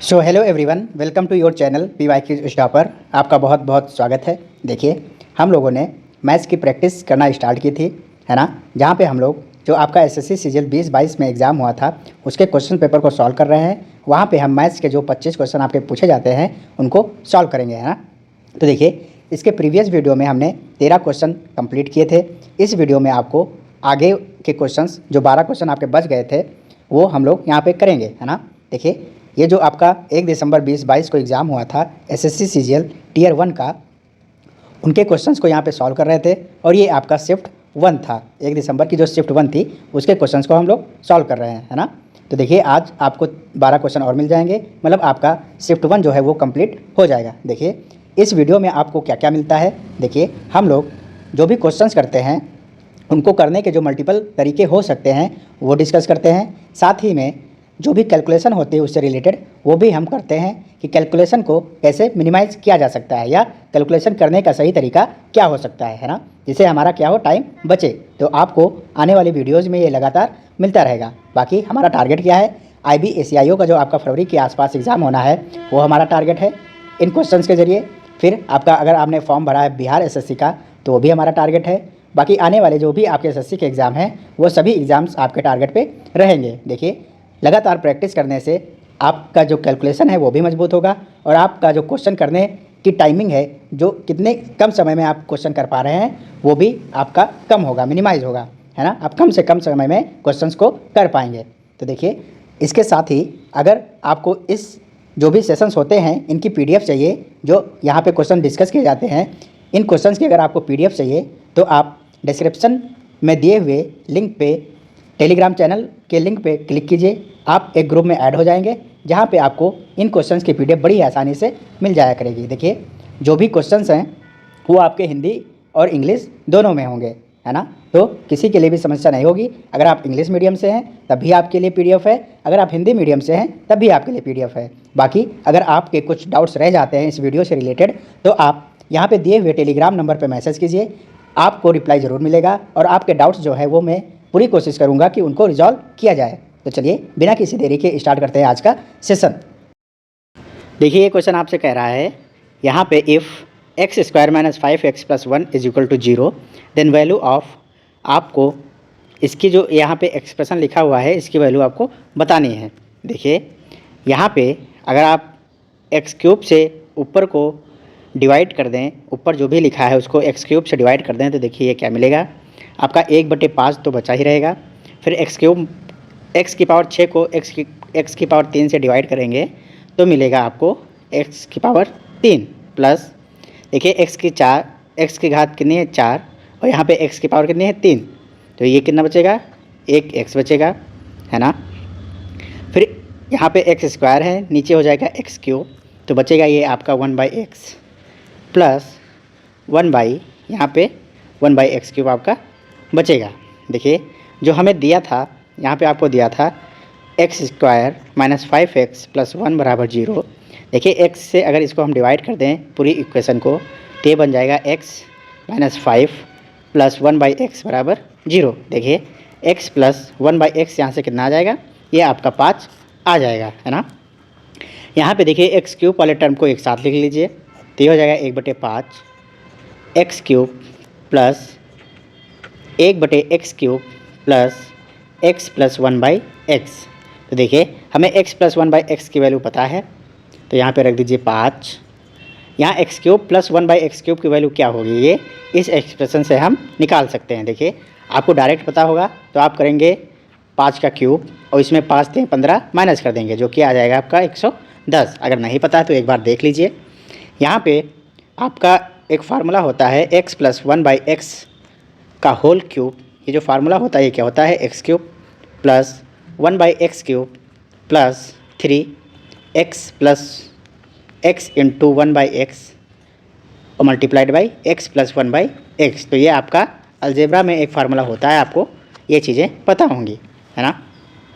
So hello everyone, welcome to your channel PYQ stopper. आपका बहुत बहुत स्वागत है। देखिए, हम लोगों ने मैथ्स की प्रैक्टिस करना स्टार्ट की थी, है ना। जहाँ पे हम लोग जो आपका SSC CGL 2022 में एग्ज़ाम हुआ था उसके क्वेश्चन पेपर को सॉल्व कर रहे हैं। वहाँ पे हम मैथ्स के जो 25 क्वेश्चन आपके पूछे जाते हैं उनको सॉल्व करेंगे, है ना। तो देखिए, इसके प्रीवियस वीडियो में हमने 13 क्वेश्चन कंप्लीट किए थे। इस वीडियो में आपको आगे के क्वेश्चंस जो 12 क्वेश्चन आपके बच गए थे वो हम लोग यहाँ पे करेंगे, है ना। देखिए, ये जो आपका 1 दिसंबर 2022 को एग्ज़ाम हुआ था SSC CGL Tier 1 का, उनके क्वेश्चंस को यहाँ पे सॉल्व कर रहे थे और ये आपका शिफ्ट 1 था। 1 दिसंबर की जो शिफ्ट 1 थी उसके क्वेश्चंस को हम लोग सॉल्व कर रहे हैं, है ना। तो देखिए, आज आपको 12 क्वेश्चन और मिल जाएंगे, मतलब आपका शिफ्ट 1 जो है वो कंप्लीट हो जाएगा। देखिए, इस वीडियो में आपको क्या क्या मिलता है। देखिए, हम लोग जो भी क्वेश्चंस करते हैं उनको करने के जो मल्टीपल तरीके हो सकते हैं वो डिस्कस करते हैं। साथ ही में जो भी कैलकुलेशन होती है उससे रिलेटेड वो भी हम करते हैं कि कैलकुलेशन को कैसे मिनिमाइज़ किया जा सकता है या कैलकुलेशन करने का सही तरीका क्या हो सकता है ना, जिससे हमारा क्या हो, टाइम बचे। तो आपको आने वाली वीडियोज़ में ये लगातार मिलता रहेगा। बाकी हमारा टारगेट क्या है, IB ACIO का जो आपका फरवरी के आसपास एग्ज़ाम होना है वो हमारा टारगेट है इन क्वेश्चंस के ज़रिए। फिर आपका अगर आपने फॉर्म भरा है बिहार SSC का तो वो भी हमारा टारगेट है। बाकी आने वाले जो भी आपके SSC के एग्ज़ाम हैं वो सभी एग्ज़ाम्स आपके टारगेट पे रहेंगे। देखिए, लगातार प्रैक्टिस करने से आपका जो कैलकुलेशन है वो भी मजबूत होगा और आपका जो क्वेश्चन करने की टाइमिंग है, जो कितने कम समय में आप क्वेश्चन कर पा रहे हैं वो भी आपका कम होगा, मिनिमाइज़ होगा, है ना। आप कम से कम समय में क्वेश्चंस को कर पाएंगे। तो देखिए, इसके साथ ही अगर आपको इस जो भी सेशंस होते हैं इनकी PDF चाहिए, जो यहाँ पे क्वेश्चन डिस्कस किए जाते हैं, इन क्वेश्चंस की अगर आपको PDF चाहिए तो आप डिस्क्रिप्शन में दिए हुए लिंक पे, टेलीग्राम चैनल के लिंक पे क्लिक कीजिए। आप एक ग्रुप में ऐड हो जाएंगे जहाँ पे आपको इन क्वेश्चंस की PDF बड़ी आसानी से मिल जाया करेगी। देखिए, जो भी क्वेश्चंस हैं वो आपके हिंदी और इंग्लिश दोनों में होंगे, है ना। तो किसी के लिए भी समस्या नहीं होगी। अगर आप इंग्लिश मीडियम से हैं तब भी आपके लिए PDF है, अगर आप हिंदी मीडियम से हैं तब भी आपके लिए PDF है। बाकी अगर आपके कुछ डाउट्स रह जाते हैं इस वीडियो से रिलेटेड तो आप यहाँ पे दिए हुए टेलीग्राम नंबर पर मैसेज कीजिए, आपको रिप्लाई ज़रूर मिलेगा और आपके डाउट्स जो है वो मैं पूरी कोशिश करूँगा कि उनको रिजॉल्व किया जाए। तो चलिए, बिना किसी देरी के स्टार्ट करते हैं आज का सेशन। देखिए, ये क्वेश्चन आपसे कह रहा है यहाँ पे if x² - 5x + 1 = 0 then value of, आपको इसकी जो यहाँ पे एक्सप्रेशन लिखा हुआ है इसकी वैल्यू आपको बतानी है। देखिए, यहाँ पे अगर आप x³ से ऊपर को डिवाइड कर दें, ऊपर जो भी लिखा है उसको x³ से डिवाइड कर दें तो देखिए ये क्या मिलेगा, आपका 1/5 तो बचा ही रहेगा। फिर x की पावर 6 को x की पावर 3 से डिवाइड करेंगे तो मिलेगा आपको x की पावर 3 प्लस, देखिए x की घात कितनी है, 4, और यहाँ पे x की पावर कितनी है, 3, तो ये कितना बचेगा, 1x बचेगा, है ना। फिर यहाँ पे x² है, नीचे हो जाएगा x³ तो बचेगा ये आपका 1/x प्लस 1/, यहाँ पे 1/x³ आपका बचेगा। देखिए, जो हमें दिया था यहाँ पे आपको दिया था x² - 5x + 1 = 0। देखिए, x से अगर इसको हम डिवाइड कर दें पूरी इक्वेशन को तो ये बन जाएगा x - 5 + 1/x = 0। देखिए, x + 1/x यहाँ से कितना आ जाएगा, ये आपका 5 आ जाएगा, है ना। यहाँ पे देखिए x³ वाले टर्म को एक साथ लिख लीजिए तो ये हो जाएगा 1/5 x³ plus 1/x³ plus x + 1/x। तो देखिए, हमें x + 1/x की वैल्यू पता है तो यहाँ पे रख दीजिए 5। यहाँ x³ प्लस 1/x³ की वैल्यू क्या होगी, ये इस एक्सप्रेशन से हम निकाल सकते हैं। देखिए, आपको डायरेक्ट पता होगा तो आप करेंगे 5 का क्यूब और इसमें 5 × 15 माइनस कर देंगे जो कि आ जाएगा आपका 110। अगर नहीं पता है तो एक बार देख लीजिए। यहाँ पे आपका एक फार्मूला होता है x + 1/x का होल क्यूब। ये जो फार्मूला होता है ये क्या होता है, x³ plus 1/x³ plus 3x plus x × 1/x और मल्टीप्लाइड बाई x + 1/x। तो ये आपका अलजेब्रा में एक फार्मूला होता है, आपको ये चीज़ें पता होंगी, है ना।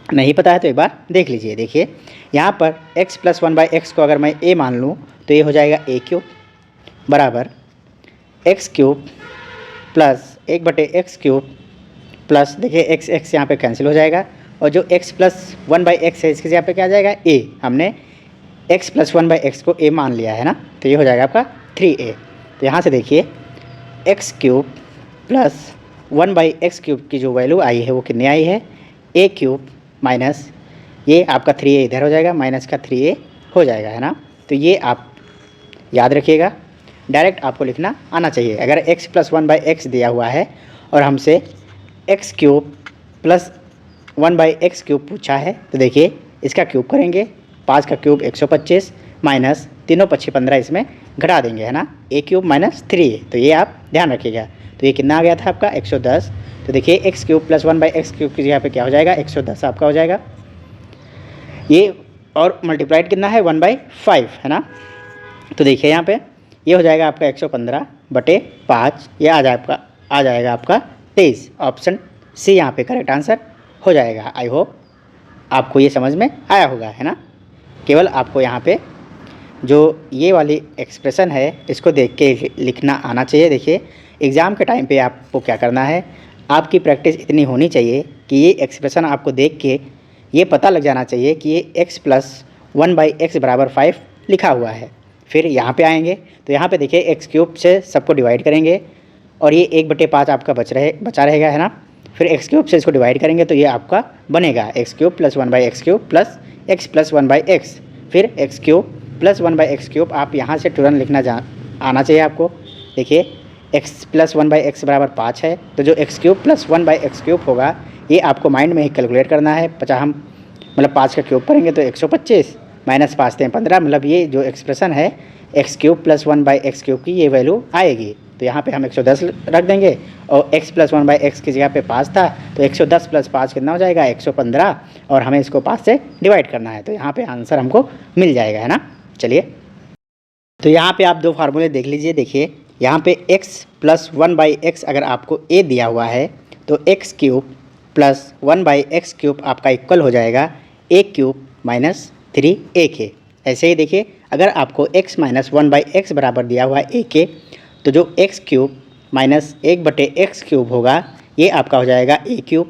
नहीं पता है तो एक बार देख लीजिए। देखिए, यहाँ पर x + 1/x को अगर मैं a मान लूँ तो ये हो जाएगा a³ बराबर x³ प्लस 1/x³ प्लस, देखिए x यहाँ पे कैंसिल हो जाएगा और जो x + 1/x है इसके यहाँ पे क्या आ जाएगा a। हमने एक्स प्लस 1/x को a मान लिया है ना, तो ये हो जाएगा आपका 3a। तो यहाँ से देखिए एक्स क्यूब प्लस 1/x³ की जो वैल्यू आई है वो कितनी आई है, a³ माइनस ये आपका 3a इधर हो जाएगा, माइनस का 3a हो जाएगा, है ना। तो ये आप याद रखिएगा, डायरेक्ट आपको लिखना आना चाहिए। अगर x प्लस 1/x दिया हुआ है और हमसे x³ प्लस 1/x³ पूछा है, तो देखिए इसका क्यूब करेंगे, 5 का क्यूब 125 माइनस तीनों पक्षी 15 इसमें घटा देंगे, है ना, a³ माइनस 3a। तो ये आप ध्यान रखिएगा। तो ये कितना आ गया था आपका 110। तो देखिए x³ प्लस 1/x³ की जगह पे क्या हो जाएगा, 110 आपका हो जाएगा ये, और मल्टीप्लाइड कितना है 1/5, है ना। तो देखिए यहाँ पे ये हो जाएगा आपका 115/5, ये आ जाएगा आपका 23। ऑप्शन सी यहाँ पे करेक्ट आंसर हो जाएगा। आई होप आपको ये समझ में आया होगा, है ना। केवल आपको यहाँ पे जो ये वाली एक्सप्रेशन है इसको देख के लिखना आना चाहिए। देखिए एग्ज़ाम के टाइम पे आपको क्या करना है, आपकी प्रैक्टिस इतनी होनी चाहिए कि ये एक्सप्रेशन आपको देख के ये पता लग जाना चाहिए कि ये x प्लस 1/x बराबर 5 लिखा हुआ है। फिर यहाँ पे आएंगे तो यहाँ पे देखिए x³ से सबको डिवाइड करेंगे और ये 1/5 आपका बचा रहेगा, है ना। फिर x³ से इसको डिवाइड करेंगे तो ये आपका बनेगा x³ plus 1/x³ plus x plus 1/x। फिर x³ प्लस 1/x³ आप यहाँ से तुरंत लिखना आना चाहिए आपको। देखिए x प्लस 1/x बराबर 5 है, तो जो x³ प्लस 1/x³ होगा ये आपको माइंड में ही कैलकुलेट करना है। 5 का क्यूब करेंगे तो 125 माइनस 5 से 15, मतलब ये जो एक्सप्रेशन है x³ प्लस 1/x³ की ये वैल्यू आएगी। तो यहाँ पे हम 110 रख देंगे और x प्लस 1/x की जगह पे 5 था, तो 110 प्लस 5 कितना हो जाएगा 115, और हमें इसको 5 से डिवाइड करना है। तो यहाँ पे आंसर हमको मिल जाएगा, है ना। चलिए तो यहाँ पे आप दो फार्मूले देख लीजिए। देखिए यहाँ पे x प्लस 1/x अगर आपको a दिया हुआ है तो x³ प्लस 1/x³ आपका इक्वल हो जाएगा a³ माइनस 3a के। ऐसे ही देखिए अगर आपको x माइनस 1/x बराबर दिया हुआ है a के, तो जो x³ माइनस 1/x³ होगा ये आपका हो जाएगा a³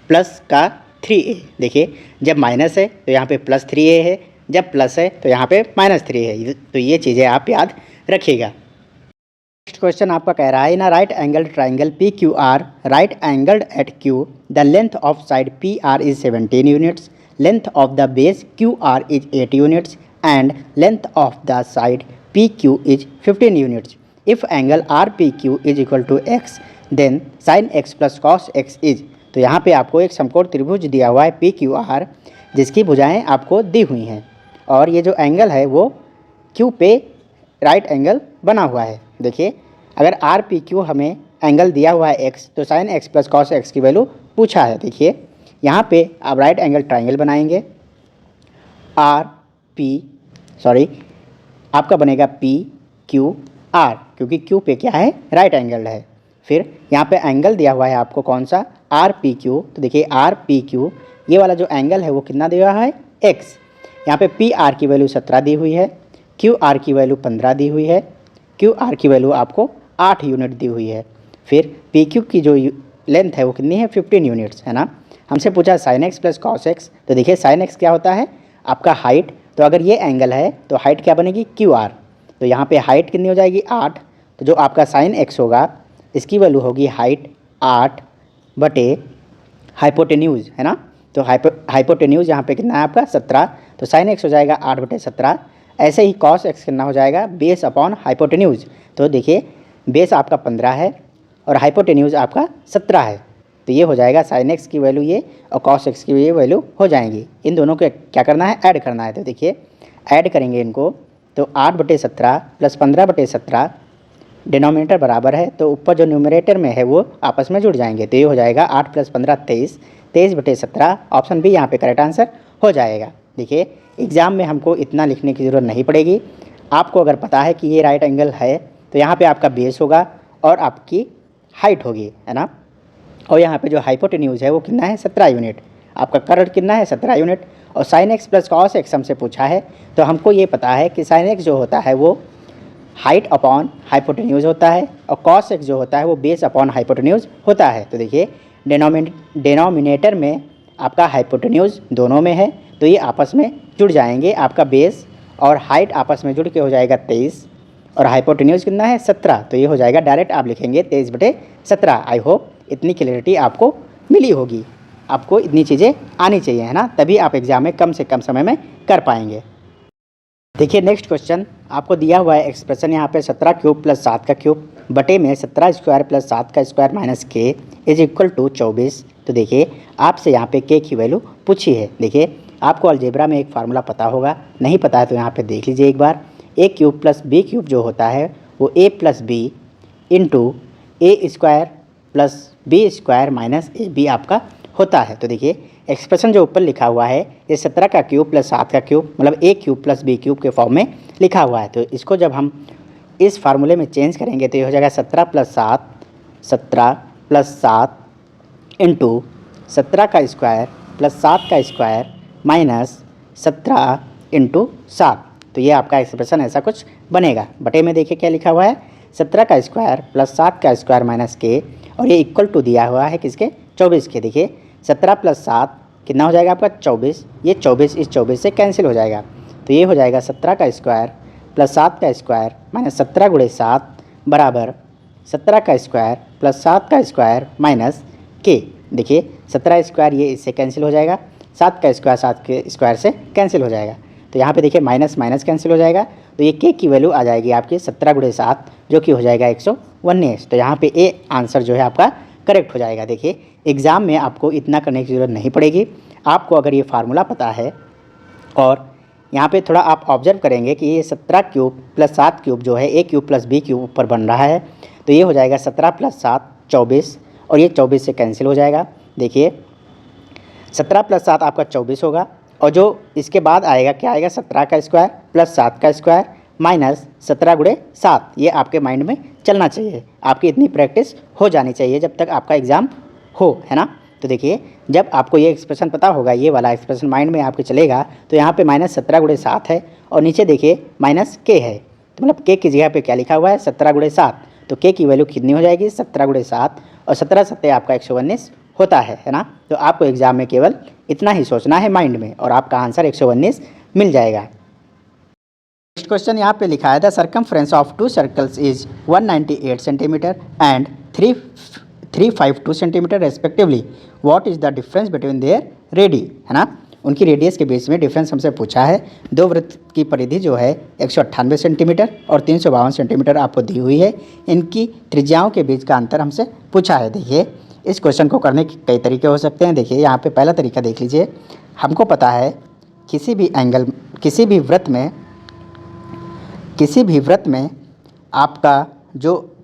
प्लस का 3a। देखिए जब माइनस है तो यहाँ पे प्लस 3a है, जब प्लस है तो यहाँ पे माइनस 3 है। तो ये चीज़ें आप याद रखिएगा। नेक्स्ट क्वेश्चन आपका कह रहा है, in a right angled triangle PQR right angled at Q the length of side PR is 17 units, length of the base QR is 8 units and length of the side PQ is 15 units. If angle RPQ is equal to x then sine x plus cos x is. तो यहाँ पे आपको एक समकोण त्रिभुज दिया हुआ है PQR जिसकी भुजाएं आपको दी हुई हैं और ये जो एंगल है वो Q पे राइट एंगल बना हुआ है। देखिए अगर RPQ हमें एंगल दिया हुआ है x, तो sine x plus cos x की वैल्यू पूछा है। देखिए यहाँ पे आप राइट एंगल ट्राइंगल बनाएंगे, आपका बनेगा PQR क्योंकि Q पे क्या है राइट एंगल है। फिर यहाँ पे एंगल दिया हुआ है आपको कौन सा RPQ, तो देखिए RPQ ये वाला जो एंगल है वो कितना दिया हुआ है x। यहाँ पे PR की वैल्यू 17 दी हुई है, QR की वैल्यू 15 दी हुई है, QR की वैल्यू आपको 8 यूनिट दी हुई है। फिर PQ की जो लेंथ है वो कितनी है 15 यूनिट्स, है ना। हमसे पूछा sine x plus cos x, तो देखिए साइन x क्या होता है आपका हाइट, तो अगर ये एंगल है तो हाइट क्या बनेगी QR। तो यहाँ पे हाइट कितनी हो जाएगी 8, तो जो आपका साइन x होगा इसकी वैल्यू होगी हाइट 8 बटे हाइपोटेन्यूज, है ना। तो हाइपोटेन्यूज यहाँ पे कितना है आपका 17, तो साइन x हो जाएगा 8 बटे 17। ऐसे ही कॉस x कितना हो जाएगा बेस अपॉन हाइपोटेन्यूज। तो देखिए बेस आपका 15 है और हाइपोटेन्यूज आपका 17 है, तो ये हो जाएगा साइन x की वैल्यू ये और कॉस x की ये वैल्यू हो जाएंगी। इन दोनों को क्या करना है ऐड करना है। तो देखिए ऐड करेंगे इनको तो 8 बटे 17 प्लस 15 बटे 17 डिनोमिनेटर बराबर है, तो ऊपर जो न्यूमरेटर में है वो आपस में जुड़ जाएंगे। तो ये हो जाएगा 8 प्लस 15 23, 23 बटे 17। ऑप्शन बी यहाँ पे करेक्ट आंसर हो जाएगा। देखिए एग्ज़ाम में हमको इतना लिखने की ज़रूरत नहीं पड़ेगी। आपको अगर पता है कि ये राइट एंगल है तो यहाँ पे आपका बेस होगा और आपकी हाइट होगी, है ना। और यहाँ पे जो हाइपोटेन्यूज है वो कितना है 17 यूनिट, आपका करंट कितना है 17 यूनिट। और sine x plus cos x हमसे पूछा है, तो हमको ये पता है कि साइन x जो होता है वो हाइट अपॉन हाइपोटेन्यूज होता है और कॉस x जो होता है वो बेस अपॉन हाइपोटेन्यूज होता है। तो देखिए डिनोमिनेटर में आपका हाइपोटेन्यूज दोनों में है, तो ये आपस में जुड़ जाएंगे। आपका बेस और हाइट आपस में जुड़ के हो जाएगा 23 और हाइपोटेन्यूज कितना है 17। तो ये हो जाएगा डायरेक्ट आप लिखेंगे 23/17। आई होप इतनी क्लियरिटी आपको मिली होगी। आपको इतनी चीज़ें आनी चाहिए, है ना, तभी आप एग्ज़ाम में कम से कम समय में कर पाएंगे। देखिए नेक्स्ट क्वेश्चन आपको दिया हुआ है एक्सप्रेशन यहाँ पे 17 क्यूब प्लस 7 का क्यूब बटे में 17 स्क्वायर प्लस 7 का स्क्वायर माइनस के इज इक्वल टू 24। तो देखिए आपसे यहाँ पे के की वैल्यू पूछी है। देखिए आपको अलजेब्रा में एक फार्मूला पता होगा, नहीं पता है तो यहाँ पे देख लीजिए एक बार। A cube plus b cube जो होता है वो a plus b into a square plus b square minus a b आपका होता है। तो देखिए एक्सप्रेशन जो ऊपर लिखा हुआ है ये 17 का क्यूब प्लस 7 का क्यूब मतलब ए क्यूब प्लस बी क्यूब के फॉर्म में लिखा हुआ है। तो इसको जब हम इस फार्मूले में चेंज करेंगे तो ये हो जाएगा 17 प्लस 7 इंटू 17 का स्क्वायर प्लस 7 का स्क्वायर माइनस 17 इंटू 7। तो ये आपका एक्सप्रेशन ऐसा कुछ बनेगा। बटे में देखिए क्या लिखा हुआ है 17 का स्क्वायर प्लस 7 का स्क्वायर माइनस के और ये इक्वल टू दिया हुआ है किसके 24 के। देखिए 17 प्लस 7 कितना हो जाएगा आपका 24। ये 24 इस 24 से कैंसिल हो जाएगा। तो ये हो जाएगा 17 का स्क्वायर प्लस 7 का स्क्वायर माइनस 17 गुणे 7 बराबर 17 का स्क्वायर प्लस 7 का स्क्वायर माइनस के। देखिए 17 स्क्वायर ये इससे कैंसिल हो जाएगा, 7 का स्क्वायर 7 के स्क्वायर से कैंसिल हो जाएगा। तो यहाँ पे देखिए माइनस माइनस कैंसिल हो जाएगा। तो ये के की वैल्यू आ जाएगी आपकी 17 गुणे 7 जो कि हो जाएगा 119। तो यहाँ पे ए आंसर जो है आपका करेक्ट हो जाएगा। देखिए एग्ज़ाम में आपको इतना करने की ज़रूरत नहीं पड़ेगी। आपको अगर ये फार्मूला पता है और यहाँ पे थोड़ा आप ऑब्जर्व करेंगे कि ये 17 क्यूब प्लस 7 क्यूब जो है ए क्यूब प्लस बी क्यूब ऊपर बन रहा है। तो ये हो जाएगा 17 प्लस 7 24 और ये 24 से कैंसिल हो जाएगा। देखिए 17 प्लस 7 आपका 24 होगा और जो इसके बाद आएगा क्या आएगा 17 का स्क्वायर प्लस 7 का स्क्वायर माइनस 17 गुणे 7। ये आपके माइंड में चलना चाहिए, आपकी इतनी प्रैक्टिस हो जानी चाहिए जब तक आपका एग्ज़ाम हो, है ना। तो देखिए जब आपको ये एक्सप्रेशन पता होगा, ये वाला एक्सप्रेशन माइंड में आपके चलेगा तो यहाँ पे माइनस 17 गुणे 7 है और नीचे देखिए माइनस के है। तो मतलब के की जगह पे क्या लिखा हुआ है 17 गुणे 7। तो के की वैल्यू कितनी हो जाएगी 17 गुणे 7 और 17 सत्ते आपका 119 होता है ना। तो आपको एग्ज़ाम में केवल इतना ही सोचना है माइंड में और आपका आंसर 119 मिल जाएगा। नेक्स्ट क्वेश्चन यहाँ पे लिखा है the circumference of to circles is 198 centimetre and 352 centimetre respectively. What is the difference between their ready, है ना। उनकी रेडियस के बीच में डिफरेंस हमसे पूछा है। दो वृत्त की परिधि जो है 198 सेंटीमीटर और 352 सेंटीमीटर आपको दी हुई है। इनकी त्रिज्याओं के बीच का अंतर हमसे पूछा है। देखिए इस क्वेश्चन को करने के कई तरीके हो सकते हैं। देखिए यहाँ पे पहला तरीका देख लीजिए। हमको पता है किसी भी एंगल किसी भी वृत्त में आपका जो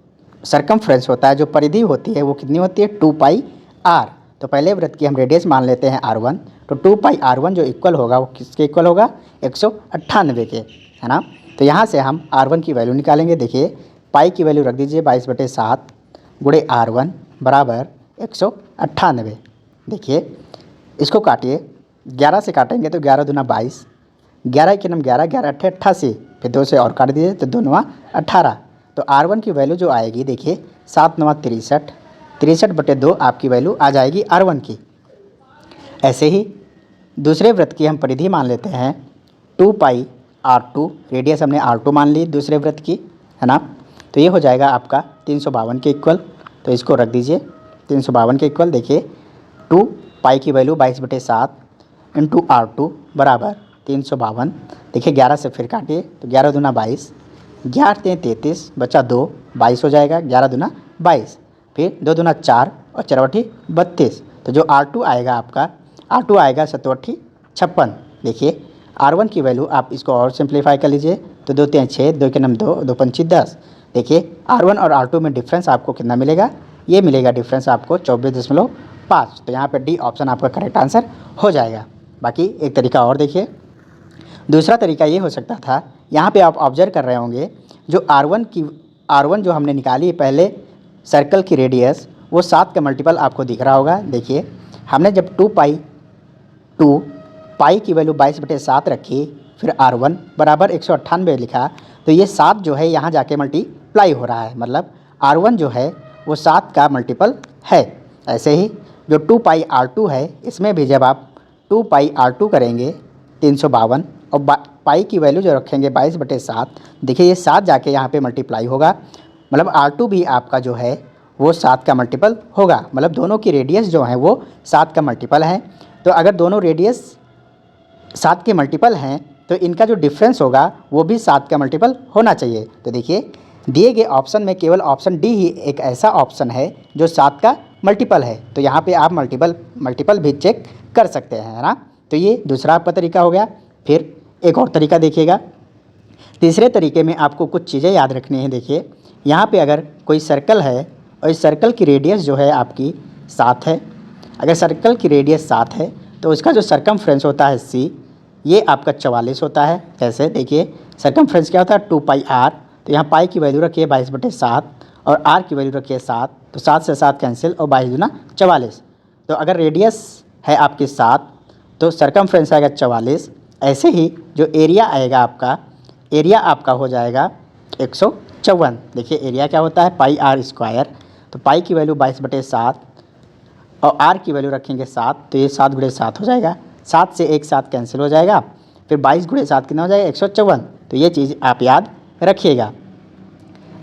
सर्कमफ्रेंस होता है, जो परिधि होती है वो कितनी होती है 2 पाई r। तो पहले वृत्त की हम रेडियस मान लेते हैं r1। तो 2 पाई r1 जो इक्वल होगा वो किसके इक्वल होगा 198 के, है ना। तो यहाँ से हम r1 की वैल्यू निकालेंगे। देखिए पाई की वैल्यू रख दीजिए 22/7 गुणे r1 बराबर 198। देखिए इसको काटिए, 11 से काटेंगे तो 11 दूना 22, 11 के नम 11, 11 अट्ठे 88, फिर 2 से और काट दीजिए तो 2 9 18। तो r1 की वैल्यू जो आएगी देखिए 7 9 63, 63/2 आपकी वैल्यू आ जाएगी r1 की। ऐसे ही दूसरे वृत्त की हम परिधि मान लेते हैं 2 पाई r2, रेडियस हमने r2 मान ली दूसरे वृत्त की, है ना। तो ये हो जाएगा आपका 352 के इक्वल। तो इसको रख दीजिए 352 के इक्वल। देखिए 2 पाई की वैल्यू 22/7 इंटू r2 बराबर 352। देखिए 11 से फिर काटिए तो 11 दूना 22, 11 3 33 बचा 2, 22 हो जाएगा। 11 दूना 22, फिर 2 दूना 4 और 4 8 32। तो जो r2 आएगा आपका r2 आएगा 7 8 56। देखिए r1 की वैल्यू आप इसको और सिंप्लीफाई कर लीजिए तो 2 3 6, 2 के नम 2, 2 5 10। देखिए r1 और r2 में डिफरेंस आपको कितना मिलेगा, ये मिलेगा डिफरेंस आपको 24.5। तो यहाँ पर डी ऑप्शन आपका करेक्ट आंसर हो जाएगा। बाकी एक तरीका और देखिए, दूसरा तरीका ये हो सकता था, यहाँ पे आप ऑब्जर्व कर रहे होंगे जो r1 जो हमने निकाली पहले सर्कल की रेडियस वो 7 का मल्टीपल आपको दिख रहा होगा। देखिए हमने जब 2 पाई की वैल्यू 22/7 रखी, फिर r1 बराबर 198 लिखा, तो ये 7 जो है यहाँ जाके मल्टीप्लाई हो रहा है, मतलब r1 जो है वो 7 का मल्टीपल है। ऐसे ही जो 2 पाई r2 है, इसमें भी जब आप 2 पाई r2 करेंगे 352 और पाई की वैल्यू जो रखेंगे 22/7, देखिए ये 7 जाके यहाँ पे मल्टीप्लाई होगा, मतलब R2 भी आपका जो है वो 7 का मल्टीपल होगा, मतलब दोनों की रेडियस जो है वो 7 का मल्टीपल है। तो अगर दोनों रेडियस 7 के मल्टीपल हैं तो इनका जो डिफरेंस होगा वो भी 7 का मल्टीपल होना चाहिए। तो देखिए दिए गए ऑप्शन में केवल ऑप्शन डी ही एक ऐसा ऑप्शन है जो 7 का मल्टीपल है। तो यहाँ पे आप मल्टीपल भी चेक कर सकते हैं, है ना। तो ये दूसरा आपका तरीका हो गया। फिर एक और तरीका देखिएगा। तीसरे तरीके में आपको कुछ चीज़ें याद रखनी है। देखिए यहाँ पे अगर कोई सर्कल है और इस सर्कल की रेडियस जो है आपकी 7 है, अगर सर्कल की रेडियस 7 है तो उसका जो सरकमफ्रेंस होता है सी, ये आपका 44 होता है। कैसे, देखिए सरकमफ्रेंस क्या होता है 2πr, तो यहाँ पाई की वैल्यू रखिए 22/7 और आर की वैल्यू रखिए 7, तो 7 से 7 कैंसिल और 22 दूना 44। तो अगर रेडियस है आपकी 7 तो सरकमफ्रेंस आएगा 44। ऐसे ही जो एरिया आएगा आपका, एरिया आपका हो जाएगा 154। देखिए एरिया क्या होता है पाई आर स्क्वायर, तो पाई की वैल्यू 22/7 और आर की वैल्यू रखेंगे 7, तो ये 7 × 7 हो जाएगा, 7 से 1 7 कैंसिल हो जाएगा, फिर 22 × 7 कितना हो जाएगा 154। तो ये चीज़ आप याद रखिएगा।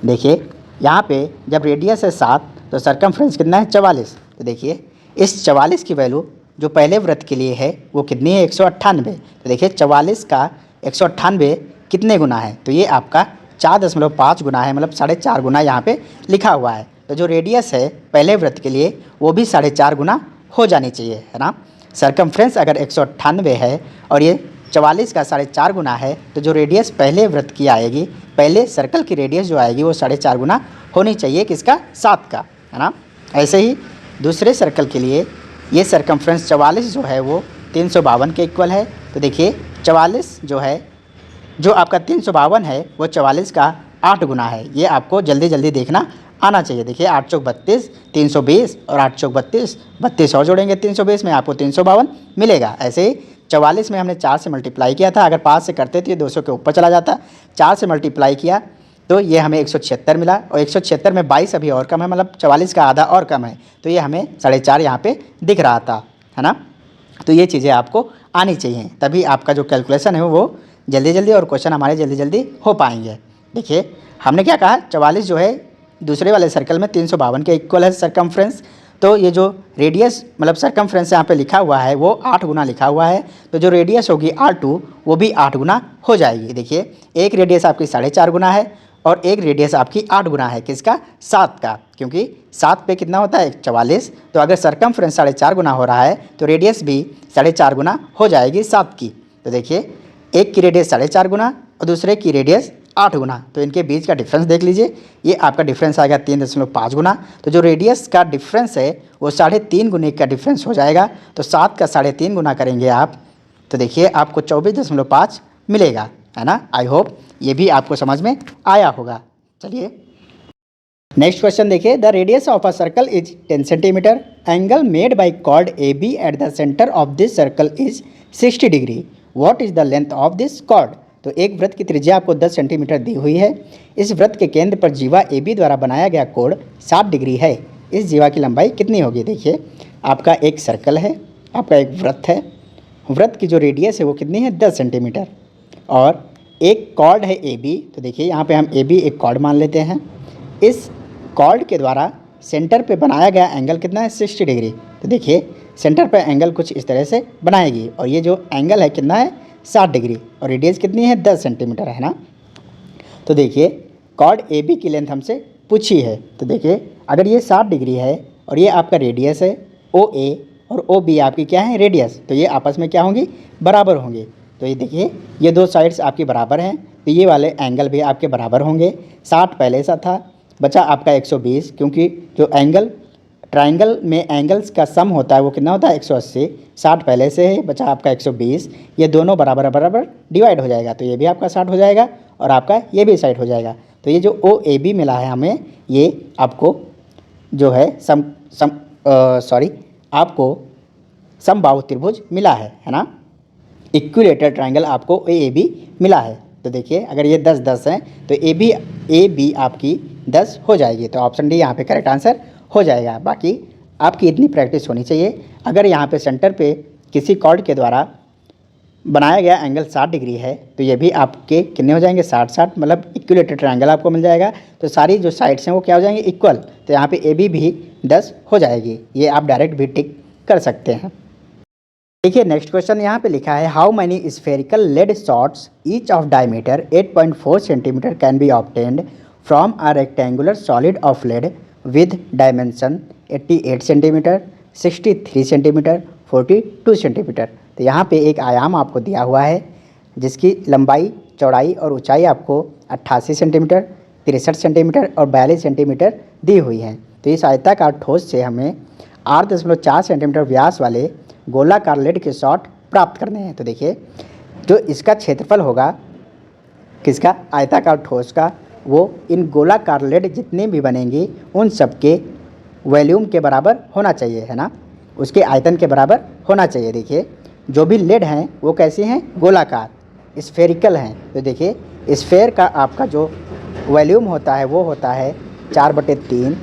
देखिए यहाँ पे जब रेडियस है 7 तो सरकमफ्रेंस कितना है 44। तो देखिए इस 44 की वैल्यू जो पहले वृत्त के लिए है वो कितनी है 198। तो देखिए 44 का 198 कितने गुना है, तो ये आपका 4.5 गुना है, मतलब 4.5 गुना यहाँ पे लिखा हुआ है। तो जो रेडियस है पहले वृत्त के लिए वो भी 4.5 गुना हो जानी चाहिए, है ना। सरकमफ्रेंस अगर 198 है और ये 44 का 4.5 गुना है, तो जो रेडियस पहले वृत्त की आएगी, पहले सर्कल की रेडियस जो आएगी वो 4.5 गुना होनी चाहिए, किसका 7 का, है ना। ऐसे ही दूसरे सर्कल के लिए ये सरकमफ्रेंस 44 जो है वो 352 के इक्वल है। तो देखिए 44 जो है, जो आपका 352 है वो 44 का 8 गुना है। ये आपको जल्दी जल्दी देखना आना चाहिए। देखिए 8 चौक 32, 320 और 8 चौक 32, 32 और जोड़ेंगे 320 में आपको 352 मिलेगा। ऐसे ही 44 में हमने 4 से मल्टीप्लाई किया था, अगर 5 से करते तो ये 200 के ऊपर चला जाता, 4 से मल्टीप्लाई किया तो ये हमें 176 मिला, और 176 में 22 अभी और कम है, मतलब 44 का आधा और कम है, तो ये हमें 4.5 यहाँ पे दिख रहा था, है ना। तो ये चीज़ें आपको आनी चाहिए, तभी आपका जो कैलकुलेशन है वो जल्दी जल्दी और क्वेश्चन हमारे जल्दी जल्दी हो पाएंगे। देखिए हमने क्या कहा, 44 जो है दूसरे वाले सर्कल में 352 के इक्वल है सरकमफ्रेंस, तो ये जो रेडियस मतलब सरकमफ्रेंस यहाँ पे लिखा हुआ है वो 8 गुना लिखा हुआ है, तो जो रेडियस होगी R2 वो भी 8 गुना हो जाएगी। देखिए एक रेडियस आपकी 4.5 गुना है और एक रेडियस आपकी 8 गुना है, किसका 7 का, क्योंकि 7 पे कितना होता है 44, तो अगर सरकमफ्रेंस 4.5 गुना हो रहा है तो रेडियस भी 4.5 गुना हो जाएगी 7 की। तो देखिए एक की रेडियस 4.5 गुना और दूसरे की रेडियस 8 गुना, तो इनके बीच का डिफरेंस देख लीजिए, ये आपका डिफरेंस आएगा 3.5 गुना। तो जो रेडियस का डिफरेंस है वो 3.5 गुने का डिफरेंस हो जाएगा, तो 7 का 3.5 गुना करेंगे आप, तो देखिए आपको 24.5 मिलेगा, है ना। आई होप ये भी आपको समझ में आया होगा। चलिए नेक्स्ट क्वेश्चन देखिए, the radius of a circle is 10 centimetre, angle made by chord A B at the centre of this circle is 60 degree, what is the length of this chord. तो एक वृत्त की त्रिज्या आपको 10 सेंटीमीटर दी हुई है, इस वृत्त के केंद्र पर जीवा ए बी द्वारा बनाया गया कोण 60 डिग्री है, इस जीवा की लंबाई कितनी होगी। देखिए आपका एक सर्कल है, आपका एक वृत्त है, वृत्त की जो रेडियस है वो कितनी है 10 सेंटीमीटर, और एक कॉर्ड है ए बी। तो देखिए यहाँ पे हम ए बी एक कॉर्ड मान लेते हैं, इस कॉर्ड के द्वारा सेंटर पे बनाया गया एंगल कितना है 60 डिग्री। तो देखिए सेंटर पे एंगल कुछ इस तरह से बनाएगी, और ये जो एंगल है कितना है 60 डिग्री, और रेडियस कितनी है 10 सेंटीमीटर, है ना। तो देखिए कॉर्ड ए बी की लेंथ हमसे पूछी है, तो देखिए अगर ये 60 डिग्री है और ये आपका रेडियस है ओ ए और ओ बी आपकी क्या है रेडियस, तो ये आपस में क्या होंगी बराबर होंगे। तो ये देखिए ये दो साइड्स आपकी बराबर हैं, तो ये वाले एंगल भी आपके बराबर होंगे। 60 पहले सा था, बचा आपका 120, क्योंकि जो एंगल ट्राइंगल में एंगल्स का सम होता है वो कितना होता है 180, 60 पहले से है, बचा आपका 120, ये दोनों बराबर बराबर डिवाइड हो जाएगा, तो ये भी आपका 60 हो जाएगा और आपका ये भी 60 हो जाएगा। तो ये जो ओ ए बी मिला है हमें, ये आपको जो है आपको समबाहु त्रिभुज मिला है ना, इक्विलेटरल ट्राइंगल आपको ए बी मिला है। तो देखिए अगर ये 10 10 हैं तो ए बी आपकी 10 हो जाएगी, तो ऑप्शन डी यहाँ पे करेक्ट आंसर हो जाएगा। बाकी आपकी इतनी प्रैक्टिस होनी चाहिए, अगर यहाँ पे सेंटर पे किसी कॉर्ड के द्वारा बनाया गया एंगल 60 डिग्री है, तो ये भी आपके कितने हो जाएंगे 60-60, मतलब इक्विलेटरल ट्रायंगल आपको मिल जाएगा। तो सारी जो साइड्स हैं वो क्या हो जाएंगे इक्वल, तो यहाँ पे ए बी भी 10 हो जाएगी। ये आप डायरेक्ट भी टिक कर सकते हैं। देखिए नेक्स्ट क्वेश्चन यहाँ पे लिखा है, how many spherical lead shots each of diameter 8.4 centimetre can be obtained from a rectangular solid of lead with dimension 88 centimetre, 63 centimetre, 42 centimetre. तो यहाँ पे एक आयाम आपको दिया हुआ है जिसकी लंबाई, चौड़ाई और ऊंचाई आपको 88 सेंटीमीटर, 63 सेंटीमीटर और 42 सेंटीमीटर दी हुई है। तो इस आयताकार ठोस से हमें 8.4 सेंटीमीटर व्यास वाले गोलाकार लेड के शॉट प्राप्त करने हैं। तो देखिए जो इसका क्षेत्रफल होगा किसका, आयताकार ठोस का, वो इन गोलाकार लेड जितने भी बनेंगी उन सब के वॉल्यूम के बराबर होना चाहिए, है ना, उसके आयतन के बराबर होना चाहिए। देखिए जो भी लेड हैं वो कैसी हैं, गोलाकार, स्फेरिकल हैं। तो देखिए स्फेयर का आपका जो वॉल्यूम होता है वो होता है 4/3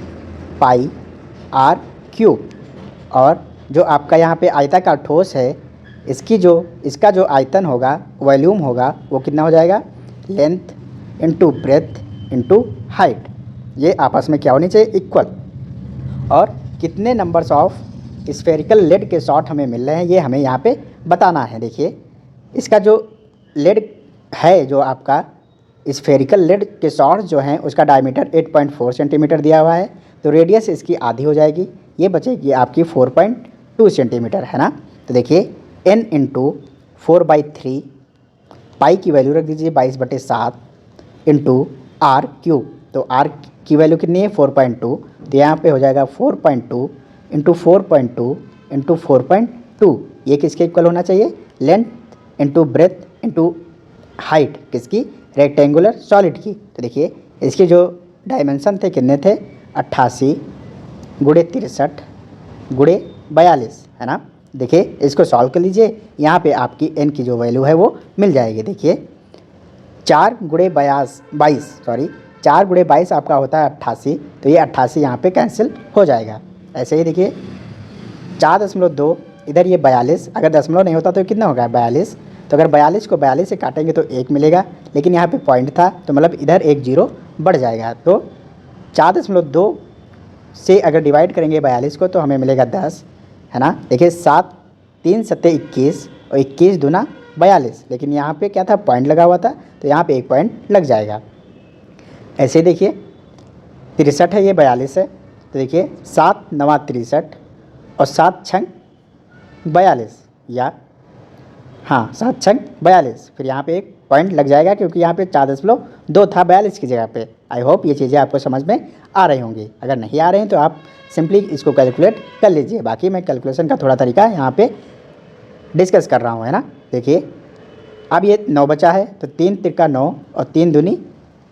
पाई आर क्यूब, और जो आपका यहाँ पे आयताकार ठोस है इसका जो आयतन होगा, वॉल्यूम होगा, वो कितना हो जाएगा, length into breadth into height, ये आपस में क्या होनी चाहिए, इक्वल। और कितने नंबर्स ऑफ स्फेरिकल लेड के शॉट हमें मिल रहे हैं ये हमें यहाँ पे बताना है। देखिए इसका जो लेड है, जो आपका स्फेरिकल लेड के शॉट जो हैं उसका डायमीटर 8.4 सेंटीमीटर दिया हुआ है, तो रेडियस इसकी आधी हो जाएगी, ये बचेगी आपकी 4.2 सेंटीमीटर, है ना। तो देखिए n इंटू 4/3, पाई की वैल्यू रख दीजिए 22/7 इंटू आर क्यूब, तो आर की वैल्यू कितनी है 4.2, तो यहाँ पे हो जाएगा 4.2 इंटू 4.2 इंटू 4.2, ये किसके इक्वल होना चाहिए, length into breadth into height किसकी, रेक्टेंगुलर सॉलिड की। तो देखिए इसके जो डायमेंशन थे कितने थे, 88 गुणे 63 गुणे 42, है ना। देखिए इसको सॉल्व कर लीजिए, यहाँ पे आपकी n की जो वैल्यू है वो मिल जाएगी। देखिए 4 गुणे 22 आपका होता है 88, तो ये 88 यहाँ पे कैंसिल हो जाएगा। ऐसे ही देखिए 4.2 इधर, ये 42, अगर दशमलव नहीं होता तो कितना होगा 42, तो अगर 42 को 42 से काटेंगे तो 1 मिलेगा, लेकिन यहाँ पे पॉइंट था तो मतलब इधर एक जीरो बढ़ जाएगा, तो 4.2 से अगर डिवाइड करेंगे 42 को तो हमें मिलेगा 10, है ना। देखिए 7 3 7 21 और 21 दूना 42, लेकिन यहाँ पे क्या था, पॉइंट लगा हुआ था, तो यहाँ पे एक पॉइंट लग जाएगा। ऐसे देखिए 63 है, ये 42 है, तो देखिए 7 9 63 और 7 6 42, या हाँ 7 6 42, फिर यहाँ पे एक पॉइंट लग जाएगा क्योंकि यहाँ पे 4.2 था 42 की जगह पे। आई होप ये चीज़ें आपको समझ में आ रही होंगी, अगर नहीं आ रही हैं तो आप सिंपली इसको कैलकुलेट कर लीजिए, बाकी मैं कैलकुलेशन का थोड़ा तरीका यहाँ पे डिस्कस कर रहा हूँ, है ना। देखिए अब ये 9 बचा है, तो 3 तिरका 9 और 3 दूनी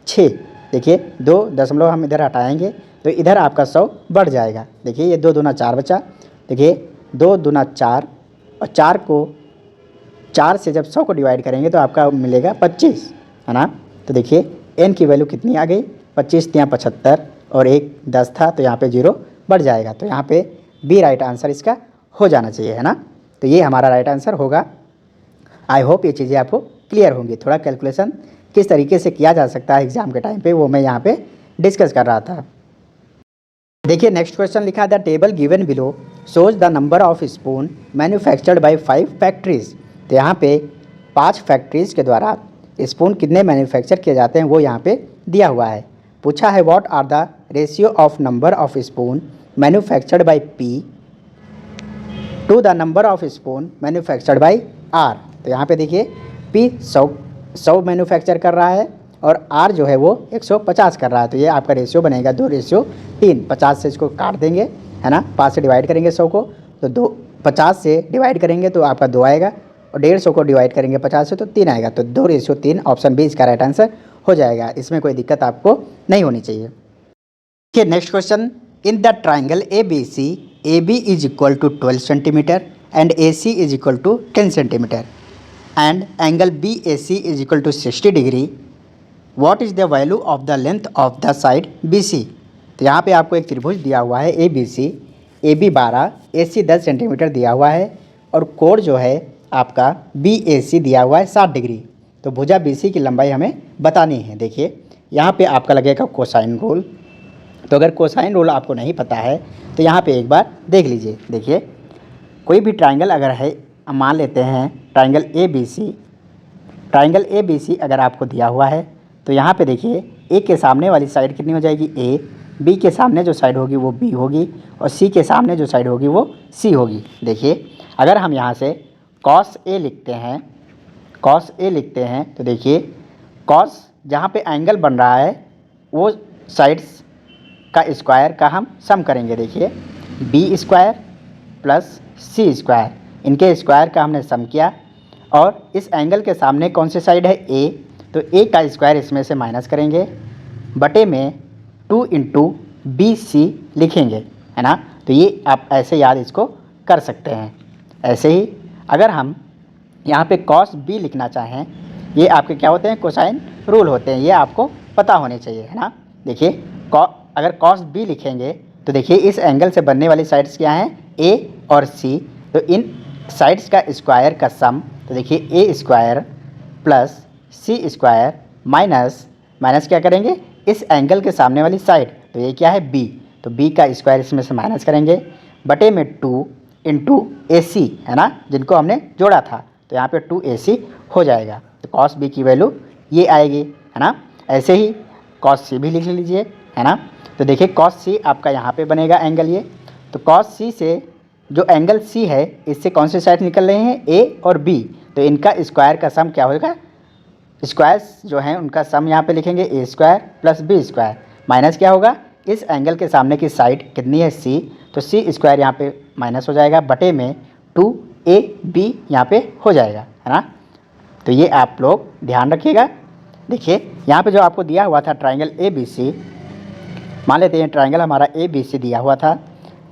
6, देखिए 2 दशमलव हम इधर हटाएंगे तो इधर आपका 100 बढ़ जाएगा। देखिए ये 2 दूना 4 बचा, देखिए 2 दूना 4 और 4 से जब 100 को डिवाइड करेंगे तो आपका मिलेगा 25, है ना। तो देखिए n की वैल्यू कितनी आ गई, 25 तियाँ 75 और 1 10 था, तो यहाँ पे 0 बढ़ जाएगा, तो यहाँ पे बी राइट आंसर इसका हो जाना चाहिए, है ना। तो ये हमारा राइट आंसर होगा। आई होप ये चीज़ें आपको क्लियर होंगी। थोड़ा कैलकुलेशन किस तरीके से किया जा सकता है एग्जाम के टाइम पे, वो मैं यहाँ पे डिस्कस कर रहा था। देखिए नेक्स्ट क्वेश्चन लिखा है, the table given below shows the number of spoon manufactured bye 5 factories. तो यहाँ पे 5 फैक्ट्रीज के द्वारा स्पून कितने मैन्युफैक्चर किए जाते हैं वो यहाँ पे दिया हुआ है। पूछा है what are the ratio of number of spoon manufactured by P to the number of spoon manufactured by R. तो यहाँ पे देखिए पी 100 मैन्युफैक्चर कर रहा है और आर जो है वो 150 कर रहा है, तो ये आपका रेशियो बनेगा 2:3। 50 से इसको काट देंगे, है ना, 5 से डिवाइड करेंगे 100 को तो 50 से डिवाइड करेंगे तो आपका 2 आएगा, और 150 को डिवाइड करेंगे 50 से तो 3 आएगा, तो 2:3। ऑप्शन बी इसका राइट आंसर हो जाएगा, इसमें कोई दिक्कत आपको नहीं होनी चाहिए। देखिए next question, in the triangle A B C A B is equal to 12 centimetre and A C is equal to 10 centimetre and angle B A C is equal to 60 degree, what is the value of the length of the side B C. तो यहाँ पे आपको एक त्रिभुज दिया हुआ है A B C, A B 12 A C 10 centimetre दिया हुआ है, और कोण जो है आपका BAC दिया हुआ है 60 डिग्री, तो भुजा BC की लंबाई हमें बतानी है। देखिए यहाँ पे आपका लगेगा कोसाइन रूल। तो अगर कोसाइन रूल आपको नहीं पता है तो यहाँ पे एक बार देख लीजिए। देखिए कोई भी ट्राइंगल अगर है, हम मान लेते हैं ट्राइंगल ए बी सी अगर आपको दिया हुआ है तो यहाँ पे देखिए ए के सामने वाली साइड कितनी हो जाएगी ए, बी के सामने जो साइड होगी वो बी होगी और सी के सामने जो साइड होगी वो सी होगी। देखिए अगर हम यहाँ से कॉस ए लिखते हैं तो देखिए कॉस जहाँ पे एंगल बन रहा है वो साइड्स का स्क्वायर का हम सम करेंगे। देखिए बी स्क्वायर प्लस सी स्क्वायर, इनके स्क्वायर का हमने सम किया और इस एंगल के सामने कौन सी साइड है ए, तो ए का स्क्वायर इसमें से माइनस करेंगे, बटे में 2 इंटू BC लिखेंगे, है ना। तो ये आप ऐसे याद इसको कर सकते हैं। ऐसे ही अगर हम यहाँ पे cos B लिखना चाहें, ये आपके क्या होते हैं, कोसाइन रूल होते हैं, ये आपको पता होने चाहिए, है ना। देखिए अगर cos B लिखेंगे तो देखिए इस एंगल से बनने वाली साइड्स क्या हैं, A और C, तो इन साइड्स का स्क्वायर का सम, तो देखिए ए स्क्वायर प्लस सी स्क्वायर माइनस क्या करेंगे, इस एंगल के सामने वाली साइड, तो ये क्या है बी, तो बी का स्क्वायर इसमें से माइनस करेंगे, बटे में 2 इंटू AC, है ना, जिनको हमने जोड़ा था, तो यहाँ पे 2AC हो जाएगा। तो कॉस बी की वैल्यू ये आएगी, है ना। ऐसे ही कॉस सी भी लिख लीजिए, है ना। तो देखिए कॉस सी आपका यहाँ पे बनेगा एंगल ये, तो कॉस सी से जो एंगल सी है इससे कौन सी साइड निकल रहे हैं, ए और बी, तो इनका स्क्वायर का सम क्या होगा, स्क्वायर्स जो हैं उनका सम यहाँ पे लिखेंगे a square plus b square, minus क्या होगा, इस एंगल के सामने की साइड कितनी है सी, तो सी स्क्वायर यहाँ पे माइनस हो जाएगा, बटे में 2AB यहाँ पे हो जाएगा, है ना। तो ये आप लोग ध्यान रखिएगा। देखिए यहाँ पे जो आपको दिया हुआ था ट्राइंगल ABC, मान लेते हैं ट्राइंगल हमारा ABC दिया हुआ था,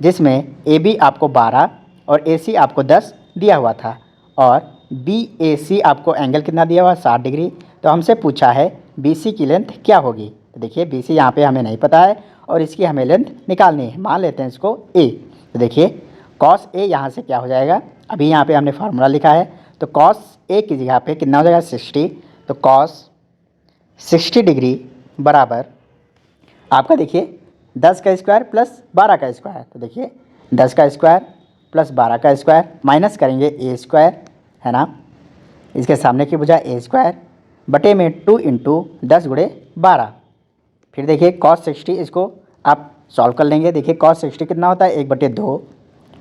जिसमें AB आपको 12 और AC आपको 10 दिया हुआ था और BAC आपको एंगल कितना दिया हुआ, 60 डिग्री। तो हमसे पूछा है BC की लेंथ क्या होगी, तो देखिए BC यहाँ पे हमें नहीं पता है और इसकी हमें लेंथ निकालनी है। मान लेते हैं इसको A, तो देखिए cos A यहाँ से क्या हो जाएगा, अभी यहाँ पे हमने फार्मूला लिखा है, तो cos A की जगह पे कितना हो जाएगा 60, तो cos 60 डिग्री बराबर आपका देखिए 10 का स्क्वायर प्लस 12 का स्क्वायर, तो देखिए 10 का स्क्वायर प्लस 12 का स्क्वायर माइनस करेंगे ए स्क्वायर, है ना, इसके सामने की भुजा ए स्क्वायर, बटे में 2 इंटू 10 गुणे 12। फिर देखिए cos 60, इसको आप सॉल्व कर लेंगे। देखिए cos 60 कितना होता है, 1/2